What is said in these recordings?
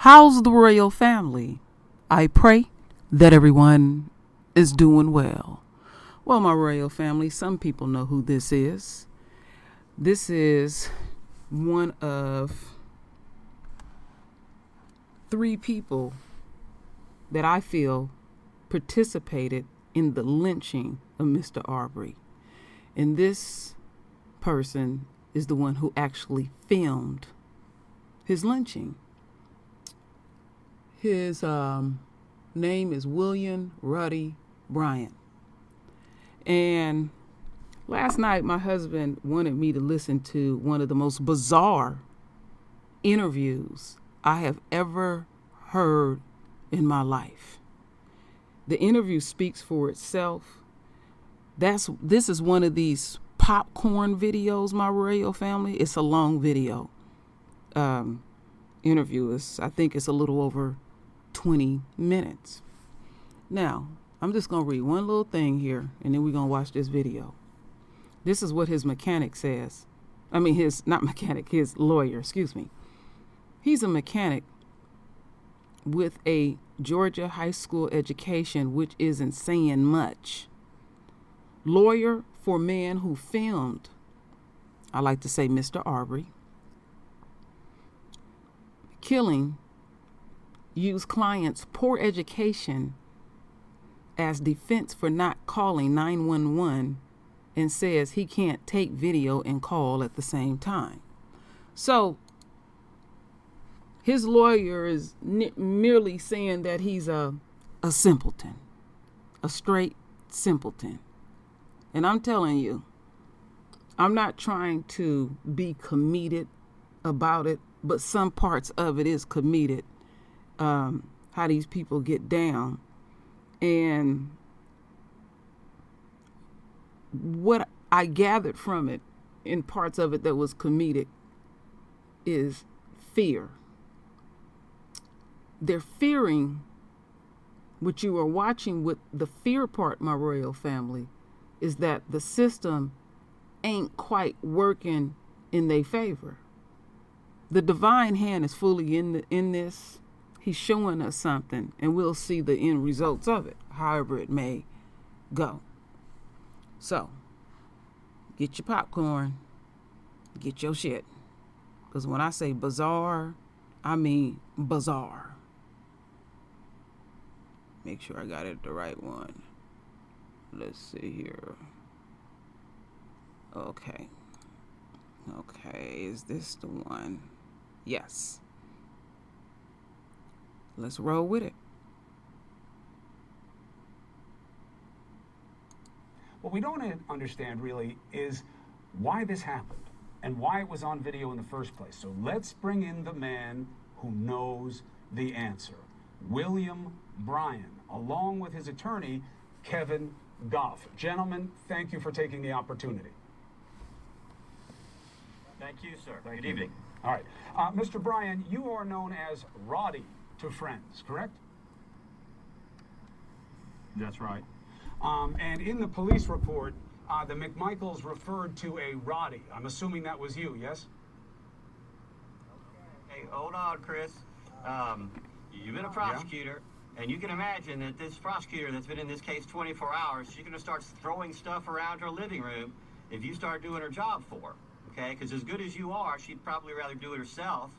How's the royal family? I pray that everyone is doing well. Well, my royal family, some people know who this is. This is one of 3 people that I feel participated in the lynching of Mr. Arbery. And this person is the one who actually filmed his lynching. His name is William Roddy Bryan. And last night, my husband wanted me to listen to one of the most bizarre interviews I have ever heard in my life. The interview speaks for itself. This is one of these popcorn videos, my royal family. It's a long video. Interview I think it's a little over 20 minutes. Now, I'm just going to read one little thing here, and then we're going to watch this video. This is what his mechanic says. His lawyer, excuse me. He's a mechanic with a Georgia high school education, which isn't saying much. Lawyer for man who filmed, I like to say Mr. Arbery, killing, used clients' poor education as defense for not calling 911, and says he can't take video and call at the same time. So his lawyer is merely saying that he's a simpleton, a straight simpleton. And I'm telling you, I'm not trying to be comedic about it, but some parts of it is comedic, how these people get down. And what I gathered from it, in parts of it that was comedic, is fear. They're fearing what you are watching with the fear part, my royal family, is that the system ain't quite working in their favor. The divine hand is fully in this. He's showing us something, and we'll see the end results of it, however it may go. So, get your popcorn, get your shit. Because when I say bizarre, I mean bizarre. Make sure I got it the right one. Let's see here. Okay, is this the one? Yes. Let's roll with it. What we don't understand really is why this happened and why it was on video in the first place. So let's bring in the man who knows the answer. William Bryan, along with his attorney, Kevin Goff. Gentlemen, thank you for taking the opportunity. Thank you, sir. Good evening. All right. Mr. Bryan, you are known as Roddy to friends, correct? That's right. And in the police report, the McMichaels referred to a Roddy. I'm assuming that was you, yes? Hey, hold on, Chris. You've been a prosecutor, and you can imagine that this prosecutor that's been in this case 24 hours, she's going to start throwing stuff around her living room if you start doing her job for her, okay? Because as good as you are, she'd probably rather do it herself.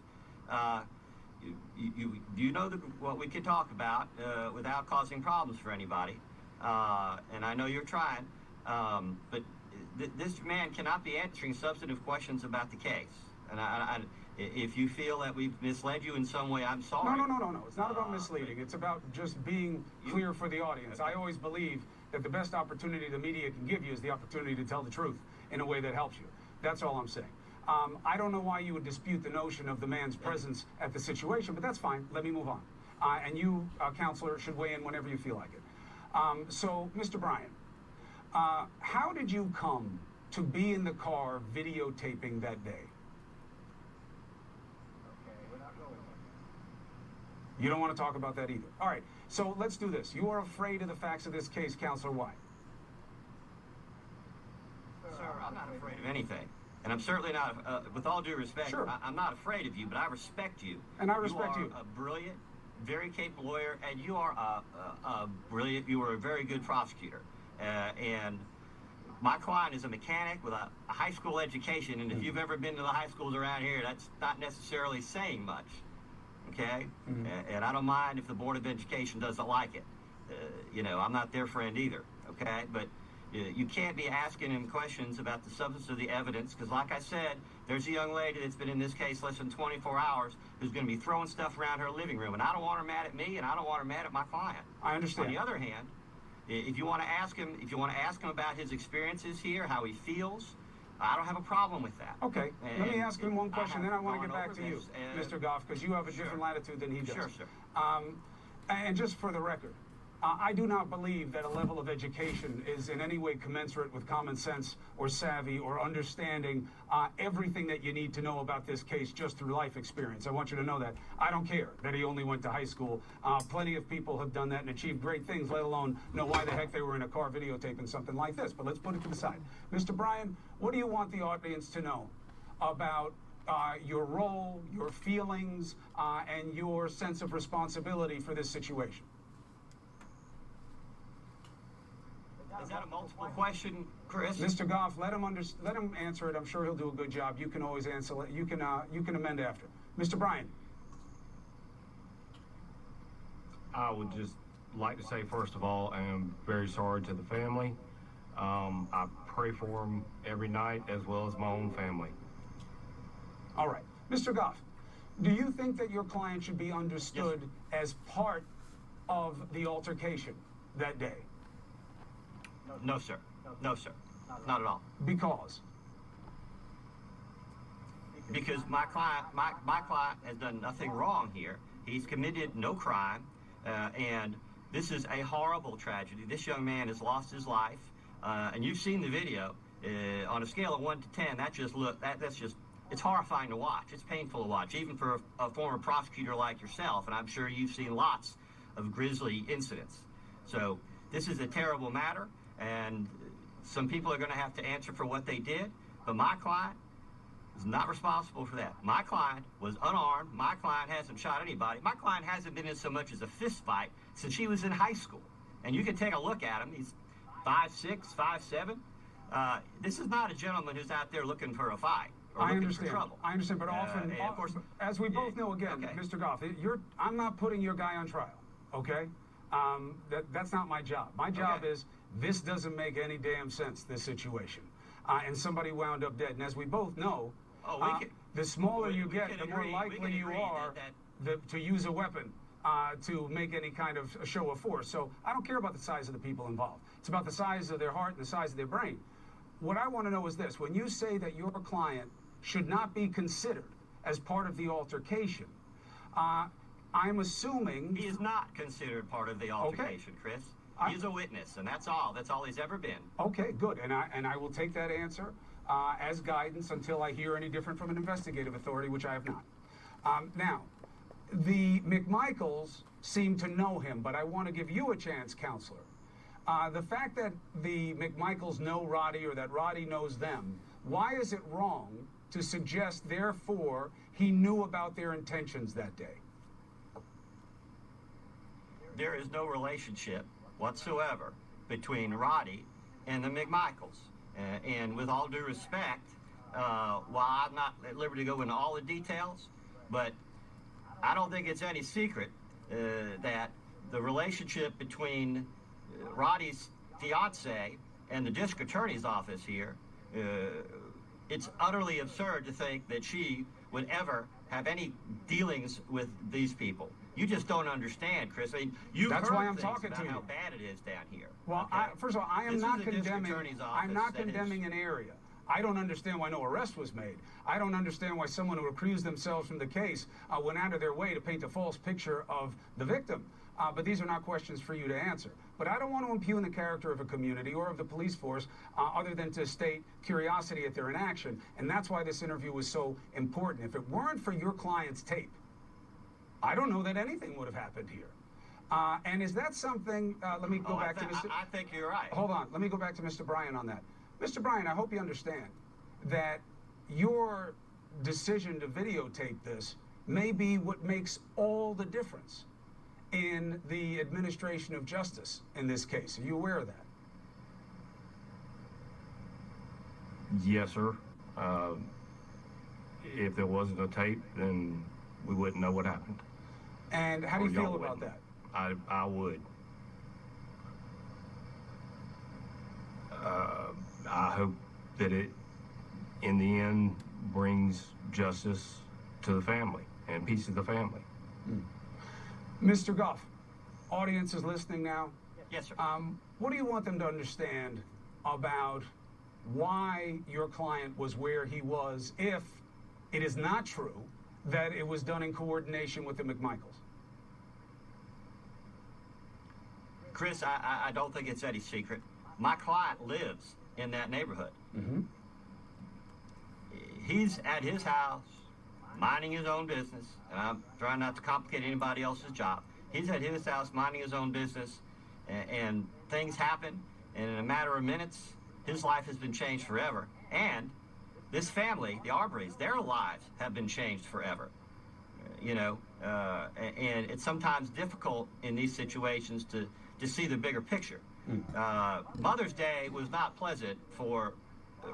You know what we could talk about without causing problems for anybody. And I know you're trying, but this man cannot be answering substantive questions about the case. And if you feel that we've misled you in some way, I'm sorry. No. It's not about misleading. It's about just being clear for the audience. I always believe that the best opportunity the media can give you is the opportunity to tell the truth in a way that helps you. That's all I'm saying. I don't know why you would dispute the notion of the man's presence at the situation, but that's fine. Let me move on. And you, counselor, should weigh in whenever you feel like it. So, Mr. Bryan, how did you come to be in the car videotaping that day? Okay, we're not going there. You don't want to talk about that either. All right, so let's do this. You are afraid of the facts of this case, counselor. Why? Sir, I'm not afraid of anything. and I'm certainly not, with all due respect, Sure. I'm not afraid of you, but I respect you. And I respect you. You are a brilliant, very capable lawyer, and you are you are a very good prosecutor. And my client is a mechanic with a high school education, and if you've ever been to the high schools around here, that's not necessarily saying much, okay? And I don't mind if the Board of Education doesn't like it. You know, I'm not their friend either, okay? But you can't be asking him questions about the substance of the evidence, because like I said, there's a young lady that's been in this case less than 24 hours who's going to be throwing stuff around her living room, and I don't want her mad at me, and I don't want her mad at my client. I understand. On the other hand, if you want to ask him, about his experiences here, how he feels, I don't have a problem with that. Okay. And let me ask him one question, then I want to get back to you, this, Mr. Goff, because you have a Sure. different latitude than he does. Sure, sir. And just for the record, I do not believe that a level of education is in any way commensurate with common sense or savvy or understanding everything that you need to know about this case just through life experience. I want you to know that. I don't care that he only went to high school. Plenty of people have done that and achieved great things, let alone know why the heck they were in a car videotaping something like this. But let's put it to the side. Mr. Bryan, what do you want the audience to know about your role, your feelings, and your sense of responsibility for this situation? Is that a multiple question, Chris? Mr. Goff, let him answer it. I'm sure he'll do a good job. You can always answer. You can amend after. Mr. Bryan. I would just like to say, first of all, I am very sorry to the family. I pray for them every night, as well as my own family. All right. Mr. Goff, do you think that your client should be understood as part of the altercation that day? No, sir. No, sir. Not at all. Because? Because my client has done nothing wrong here. He's committed no crime, and this is a horrible tragedy. This young man has lost his life, and you've seen the video. On a scale of 1 to 10, it's horrifying to watch. It's painful to watch, even for a former prosecutor like yourself, and I'm sure you've seen lots of grisly incidents. So this is a terrible matter, and some people are going to have to answer for what they did, but my client is not responsible for that. My client was unarmed. My client hasn't shot anybody. My client hasn't been in so much as a fist fight since he was in high school. And you can take a look at him. He's 5'6", 5'7". This is not a gentleman who's out there looking for a fight or looking for trouble. I understand, but often, of course, as we both know, again, okay. Mr. Goff, I'm not putting your guy on trial, okay? That's not my job. My job is, this doesn't make any damn sense, this situation. And somebody wound up dead. And as we both know, the smaller you get, the more likely you are to use a weapon to make any kind of a show of force. So I don't care about the size of the people involved. It's about the size of their heart and the size of their brain. What I want to know is this. When you say that your client should not be considered as part of the altercation, I'm assuming... He is not considered part of the altercation, Chris. He's a witness, and that's all. That's all he's ever been. Okay, good. And I will take that answer as guidance until I hear any different from an investigative authority, which I have not. Now, the McMichaels seem to know him, but I want to give you a chance, counselor. The fact that the McMichaels know Roddy or that Roddy knows them, why is it wrong to suggest, therefore, he knew about their intentions that day? There is no relationship whatsoever between Roddy and the McMichaels. And with all due respect, while I'm not at liberty to go into all the details, but I don't think it's any secret that the relationship between Roddy's fiance and the district attorney's office here, it's utterly absurd to think that she would ever have any dealings with these people. You just don't understand, Chris. I mean, That's why I'm talking to you. How bad it is down here. Well, okay? First of all, I am This not is the district condemning. attorney's I'm office not that condemning an area. I don't understand why no arrest was made. I don't understand why someone who recused themselves from the case went out of their way to paint a false picture of the victim. But these are not questions for you to answer. But I don't want to impugn the character of a community or of the police force other than to state curiosity at their inaction. And that's why this interview was so important. If it weren't for your client's tape, I don't know that anything would have happened here. And is that something, let me go back to Mr. I think you're right. Hold on, let me go back to Mr. Bryan on that. Mr. Bryan, I hope you understand that your decision to videotape this may be what makes all the difference in the administration of justice in this case. Are you aware of that? Yes, sir. If there wasn't a tape, then we wouldn't know what happened. And how do you Or y'all feel about wouldn't. that? I would. I hope that it, in the end, brings justice to the family and peace to the family. Mr. Goff, audience is listening now. Yes, sir. What do you want them to understand about why your client was where he was, if it is not true that it was done in coordination with the McMichaels? Chris, I don't think it's any secret. My client lives in that neighborhood. Mm-hmm. He's at his house, minding his own business, and I'm trying not to complicate anybody else's job. He's at his house, minding his own business, and things happen, and in a matter of minutes, his life has been changed forever. And this family, the Arbery's, their lives have been changed forever. And it's sometimes difficult in these situations to see the bigger picture. Mother's Day was not pleasant for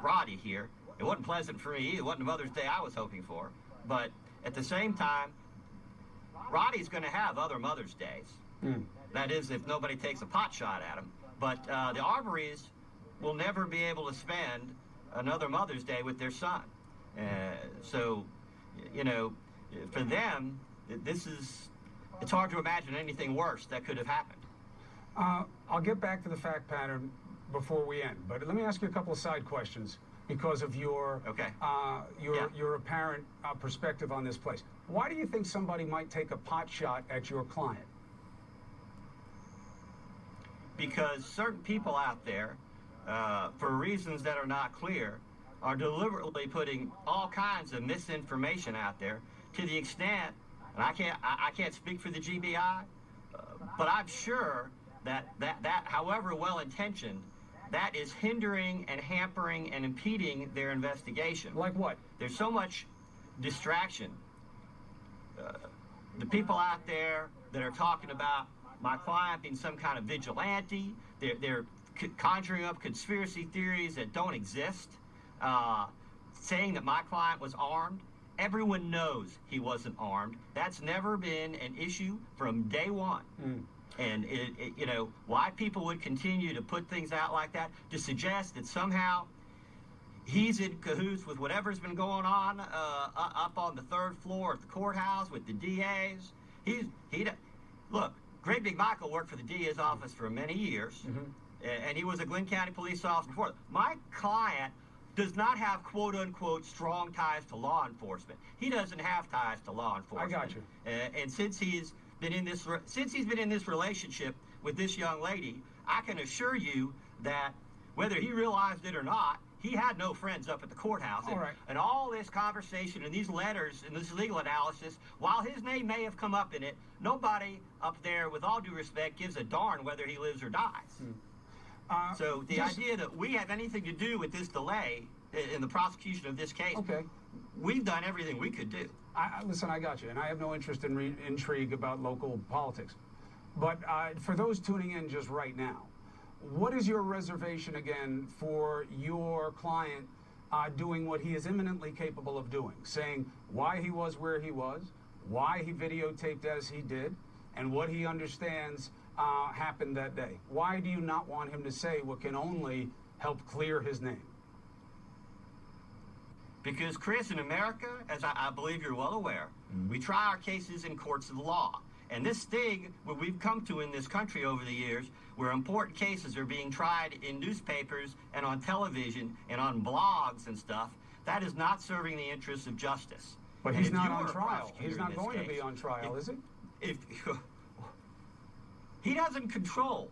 Roddy here. It wasn't pleasant for me either. It wasn't the Mother's Day I was hoping for. But at the same time, Roddy's going to have other Mother's Days. That is, if nobody takes a pot shot at him. But the Arbery's will never be able to spend another Mother's Day with their son. So, for them, it's hard to imagine anything worse that could have happened. I'll get back to the fact pattern before we end, but let me ask you a couple of side questions because of your your apparent perspective on this place. Why do you think somebody might take a pot shot at your client? Because certain people out there, for reasons that are not clear, are deliberately putting all kinds of misinformation out there to the extent, and I can't speak for the GBI, but I'm sure that however well-intentioned, that is hindering and hampering and impeding their investigation. Like what? There's so much distraction. The people out there that are talking about my client being some kind of vigilante, they're conjuring up conspiracy theories that don't exist, saying that my client was armed. Everyone knows he wasn't armed. That's never been an issue from day one. And why people would continue to put things out like that, to suggest that somehow he's in cahoots with whatever's been going on up on the third floor at the courthouse with the DAs. Look, Greg McMichael worked for the DA's office for many years, and he was a Glenn County police officer before. My client does not have quote-unquote strong ties to law enforcement. He doesn't have ties to law enforcement. I got you. And since he's been in this relationship with this young lady, I can assure you that whether he realized it or not, he had no friends up at the courthouse. All right. And all this conversation and these letters and this legal analysis, while his name may have come up in it, nobody up there, with all due respect, gives a darn whether he lives or dies. So the idea that we have anything to do with this delay in the prosecution of this case, we've done everything we could do. Listen, I got you, and I have no interest in intrigue about local politics. But for those tuning in just right now, what is your reservation again for your client doing what he is eminently capable of doing, saying why he was where he was, why he videotaped as he did, and what he understands happened that day? Why do you not want him to say what can only help clear his name? Because, Chris, in America, as I believe you're well aware, we try our cases in courts of law. And this thing where we've come to in this country over the years, where important cases are being tried in newspapers and on television and on blogs and stuff, that is not serving the interests of justice. But he's not on trial. He's not going to be on trial, is he? He doesn't control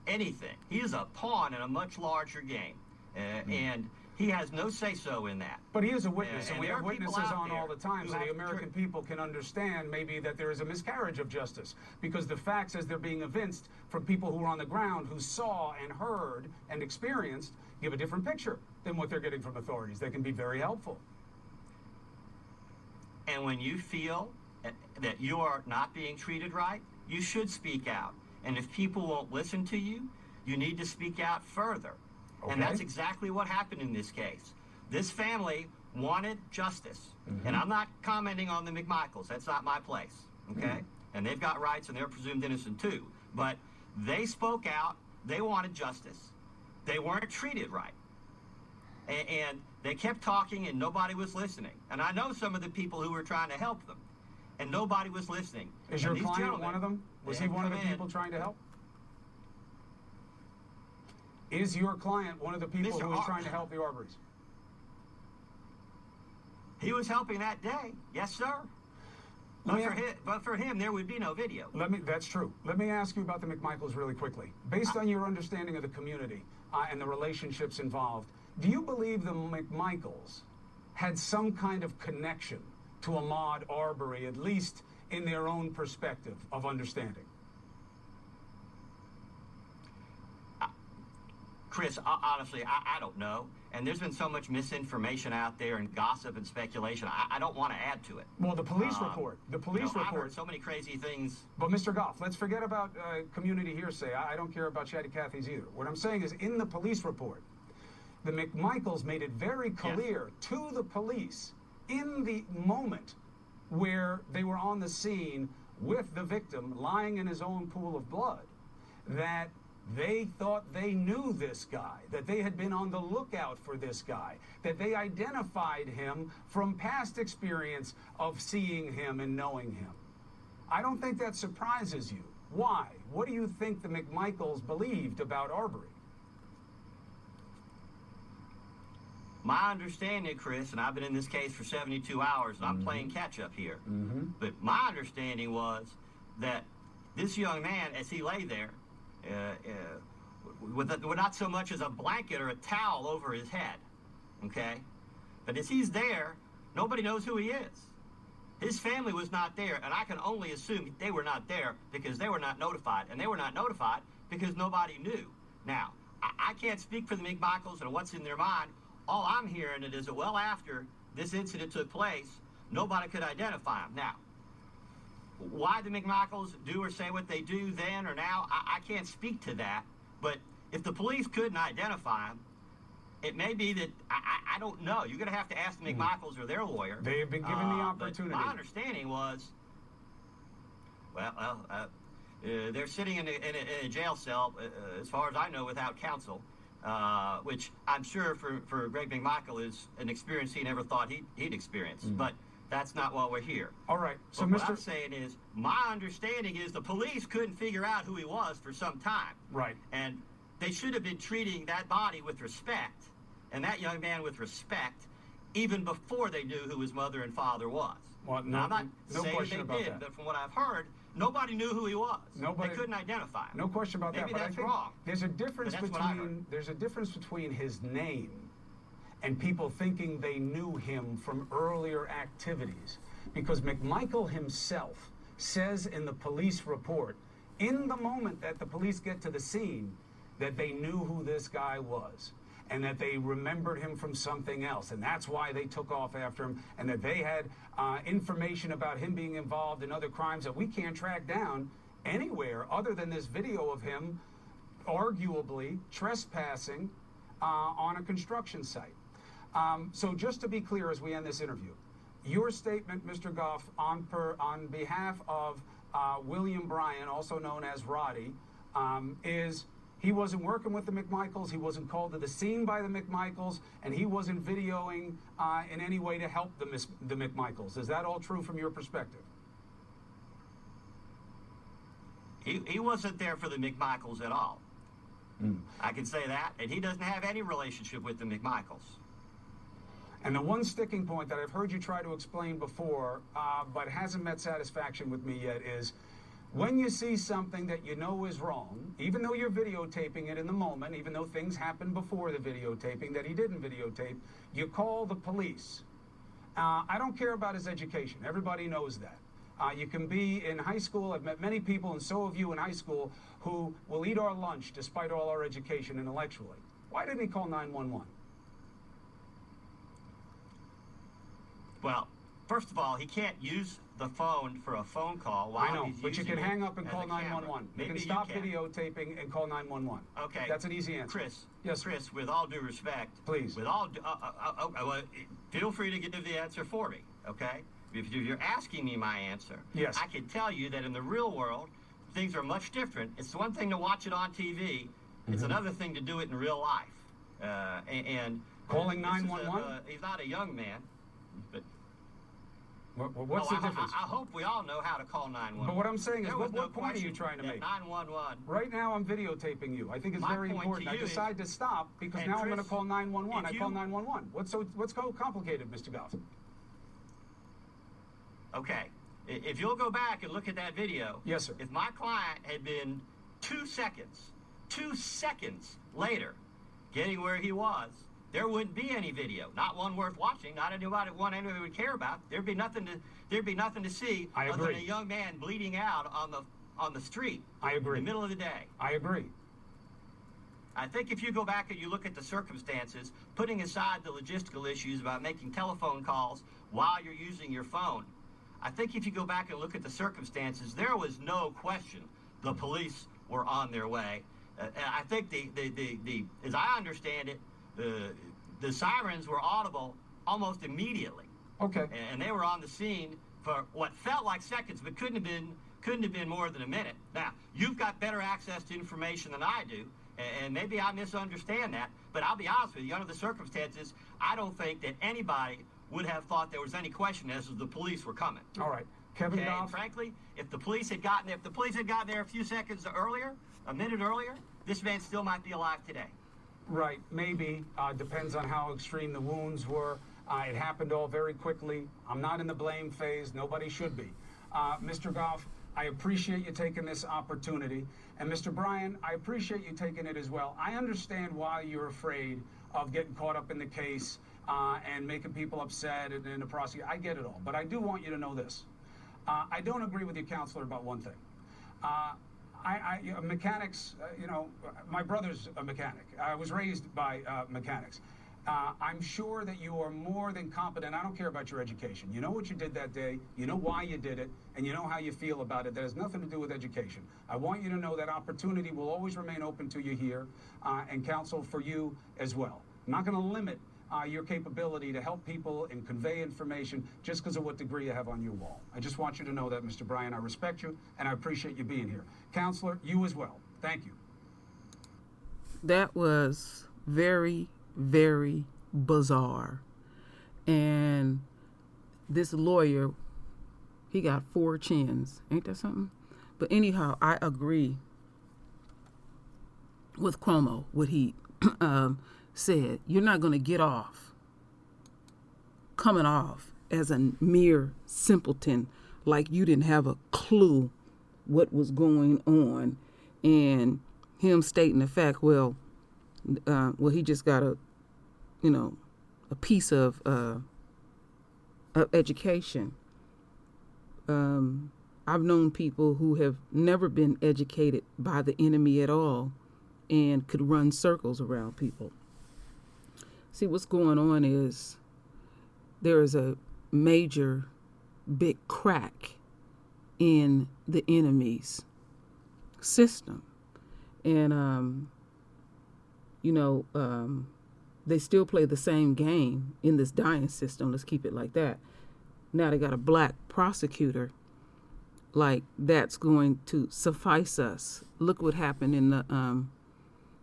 anything. He is a pawn in a much larger game. And he has no say-so in that. But he is a witness, and we there have are people witnesses out on all the time, who so the have American truth. people can understand maybe that there is a miscarriage of justice, because the facts as they're being evinced from people who are on the ground, who saw and heard and experienced, give a different picture than what they're getting from authorities. They can be very helpful. And when you feel that you are not being treated right, you should speak out. And if people won't listen to you, you need to speak out further. Okay. And that's exactly what happened in this case. This family wanted justice. And I'm not commenting on the McMichaels. That's not my place, okay? And they've got rights and they're presumed innocent too. But they spoke out. They wanted justice. They weren't treated right. And they kept talking and nobody was listening. And I know some of the people who were trying to help them, and nobody was listening. Is your client one of them? Was he one of the people trying to help? Is your client one of the people who was trying to help the Arbery's? He was helping that day. Yes, sir. But for him, there would be no video. That's true. Let me ask you about the McMichaels really quickly. Based on your understanding of the community and the relationships involved, do you believe the McMichaels had some kind of connection to Ahmaud Arbery, at least in their own perspective of understanding? Chris, honestly, I don't know. And there's been so much misinformation out there and gossip and speculation. I don't want to add to it. Well, the police report. I've heard so many crazy things. But Mr. Goff, let's forget about community hearsay. I don't care about Chatty Cathy's either. What I'm saying is, in the police report, the McMichaels made it very clear to the police in the moment where they were on the scene with the victim lying in his own pool of blood that they thought they knew this guy, that they had been on the lookout for this guy, that they identified him from past experience of seeing him and knowing him. I don't think that surprises you. Why? What do you think the McMichaels believed about Arbery? My understanding, Chris, and I've been in this case for 72 hours, and I'm playing catch-up here, but my understanding was that this young man, as he lay there, with not so much as a blanket or a towel over his head, okay? But as he's there, nobody knows who he is. His family was not there, and I can only assume they were not there because they were not notified, and they were not notified because nobody knew. Now, I can't speak for the McMichaels and what's in their mind. All I'm hearing is that well after this incident took place, nobody could identify him. Now, why the McMichaels do or say what they do then or now, I can't speak to that. But if the police couldn't identify him, it may be that, I don't know. You're going to have to ask the McMichaels or their lawyer. They have been given the opportunity. My understanding was, they're sitting in a jail cell, as far as I know, without counsel, which I'm sure for Greg McMichael is an experience he never thought he'd experience. But that's not why we're here. All right. So, what I'm saying is, my understanding is the police couldn't figure out who he was for some time. Right. And they should have been treating that body with respect and that young man with respect even before they knew who his mother and father was. Well, now, I'm not no saying question they about did, that. but from what I've heard, nobody knew who he was. They couldn't identify him. No question about Maybe that. But that's I think wrong. There's a difference between his name and people thinking they knew him from earlier activities. Because McMichael himself says in the police report, in the moment that the police get to the scene, that they knew who this guy was and that they remembered him from something else. And that's why they took off after him, and that they had information about him being involved in other crimes that we can't track down anywhere other than this video of him arguably trespassing on a construction site. So just to be clear as we end this interview, your statement, Mr. Goff, on behalf of William Bryan, also known as Roddy, is he wasn't working with the McMichaels, he wasn't called to the scene by the McMichaels, and he wasn't videoing in any way to help the McMichaels. Is that all true from your perspective? He wasn't there for the McMichaels at all. I can say that, and he doesn't have any relationship with the McMichaels. And the one sticking point that I've heard you try to explain before, but hasn't met satisfaction with me yet, is when you see something that you know is wrong, even though you're videotaping it in the moment, even though things happened before the videotaping that he didn't videotape, you call the police. I don't care about his education. Everybody knows that. You can be in high school. I've met many people, and so have you in high school, who will eat our lunch despite all our education intellectually. Why didn't he call 911? Well, first of all, he can't use the phone for a phone call while I know, he's but you using can it hang up and as call a camera. 911. You Maybe can stop can. videotaping and call 911. Okay. That's an easy answer. Chris, Yes, Chris, with all due respect, Please. with all, feel free to give the answer for me, okay? If you're asking me my answer, Yes. I can tell you that in the real world, things are much different. It's one thing to watch it on TV. It's another thing to do it in real life. And Calling this is 911? he's not a young man, but What's the difference? I hope we all know how to call 911. But what I'm saying is, There what was no point are you question trying to that make? 911. Right now, I'm videotaping you. I think it's My very point to important. I you is- decide to stop because And now I'm going to Chris, call 911. I if call you- 911. What's so complicated, Mr. Goff? Okay. If you'll go back and look at that video. Yes, sir. If my client had been 2 seconds later getting where he was, there wouldn't be any video. Not one worth watching. Not one anybody would care about. There'd be nothing to see I other than agree. a young man bleeding out on the street. I agree. In the middle of the day. I agree. I think if you go back and you look at the circumstances, putting aside the logistical issues about making telephone calls while you're using your phone, I think if you go back and look at the circumstances, there was no question the police were on their way. And I think the as I understand it, the sirens were audible almost immediately, Okay. and they were on the scene for what felt like seconds, but couldn't have been more than a minute. Now, you've got better access to information than I do, and maybe I misunderstand that, but I'll be honest with you, under the circumstances, I don't think that anybody would have thought there was any question as to the police were coming. All right. Kevin Okay, and Goff. frankly, if the police had gotten there a few seconds earlier, a minute earlier, this man still might be alive today. Right, maybe. Depends on how extreme the wounds were. It happened all very quickly. I'm not in the blame phase. Nobody should be. Mr. Goff, I appreciate you taking this opportunity. And Mr. Bryan, I appreciate you taking it as well. I understand why you're afraid of getting caught up in the case and making people upset and in the prosecution. I get it all. But I do want you to know this. I don't agree with your counselor about one thing. Mechanics, my brother's a mechanic. I was raised by mechanics. I'm sure that you are more than competent. I don't care about your education. You know what you did that day, you know why you did it, and you know how you feel about it. That has nothing to do with education. I want you to know that opportunity will always remain open to you here and counsel for you as well. I'm not going to limit your capability to help people and convey information just because of what degree you have on your wall. I just want you to know that, Mr. Bryan. I respect you, and I appreciate you being here. Counselor, you as well. Thank you. That was very, very bizarre. And this lawyer, he got 4 chins. Ain't that something? But anyhow, I agree with Cuomo, what he said. You're not going to get off coming off as a mere simpleton, like you didn't have a clue what was going on, and him stating the fact, well, he just got a piece of education. I've known people who have never been educated by the enemy at all and could run circles around people. See, what's going on is there is a major big crack in the enemy's system. And, they still play the same game in this dying system. Let's keep it like that. Now they got a black prosecutor. Like, that's going to suffice us. Look what happened in the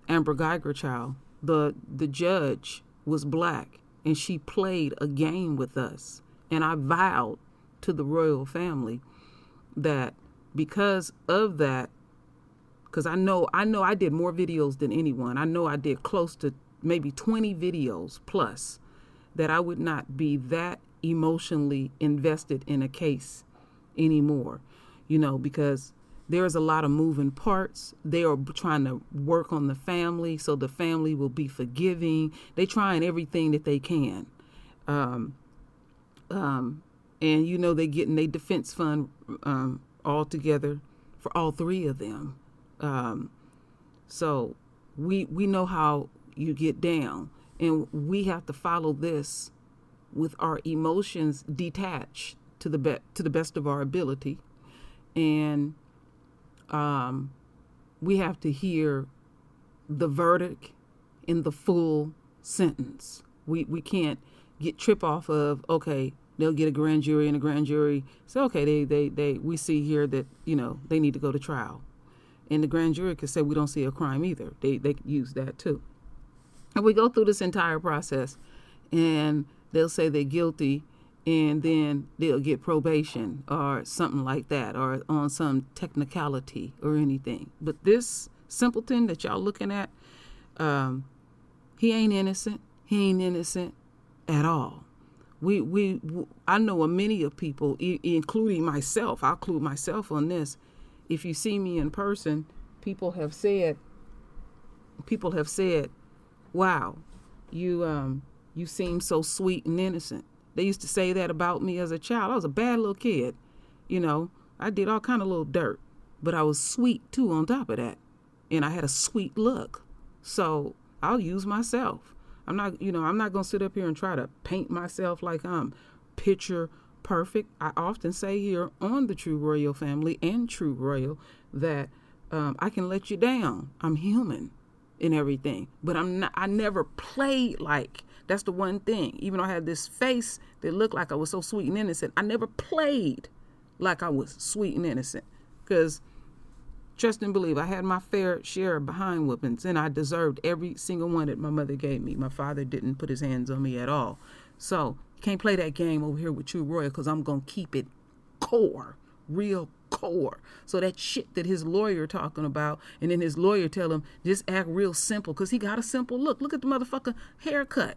Amber Geiger trial. The judge was black, and she played a game with us. And I vowed to the royal family that because of that, because I know I did more videos than anyone. I know I did close to maybe 20 videos plus, that I would not be that emotionally invested in a case anymore, because there's a lot of moving parts. They are trying to work on the family so the family will be forgiving. They trying everything that they can. And they getting their defense fund all together for all 3 of them. So we know how you get down, and we have to follow this with our emotions detached to the best of our ability, and we have to hear the verdict in the full sentence. We can't trip off of, okay, they'll get a grand jury, and a grand jury say, okay, we see here that, they need to go to trial. And the grand jury could say, we don't see a crime either. They could use that too. And we go through this entire process, and they'll say they're guilty, and then they'll get probation or something like that, or on some technicality or anything. But this simpleton that y'all looking at, he ain't innocent. He ain't innocent at all. I know of many of people, including myself. I'll include myself on this. If you see me in person, people have said, "Wow, you seem so sweet and innocent." They used to say that about me as a child. I was a bad little kid. I did all kind of little dirt, but I was sweet too on top of that. And I had a sweet look. So I'll use myself. I'm not going to sit up here and try to paint myself like I'm picture perfect. I often say here on the True Royal Family and True Royal that I can let you down. I'm human in everything, but I never played like. That's the one thing. Even though I had this face that looked like I was so sweet and innocent, I never played like I was sweet and innocent. Because trust and believe, I had my fair share of behind whoopings, and I deserved every single one that my mother gave me. My father didn't put his hands on me at all. So you can't play that game over here with True Royal, because I'm going to keep it core, real core. So that shit that his lawyer talking about, and then his lawyer tell him, just act real simple, because he got a simple look. Look at the motherfucker haircut.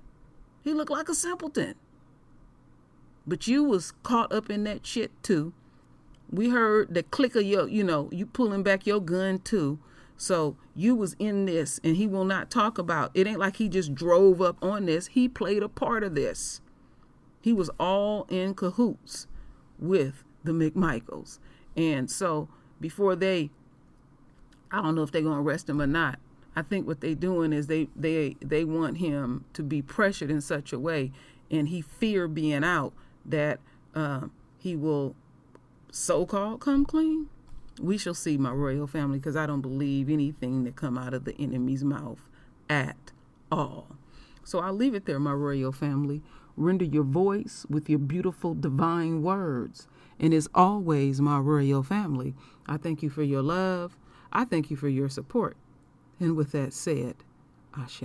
He looked like a simpleton. But you was caught up in that shit too. We heard the click of your, you pulling back your gun too. So you was in this, and he will not talk about. It ain't like he just drove up on this. He played a part of this. He was all in cahoots with the McMichaels. And so before I don't know if they're going to arrest him or not. I think what they're doing is they want him to be pressured in such a way, and he fear being out, that he will so-called come clean. We shall see, my royal family, because I don't believe anything that come out of the enemy's mouth at all. So I'll leave it there, my royal family. Render your voice with your beautiful divine words. And as always, my royal family, I thank you for your love. I thank you for your support. And with that said, Ashe.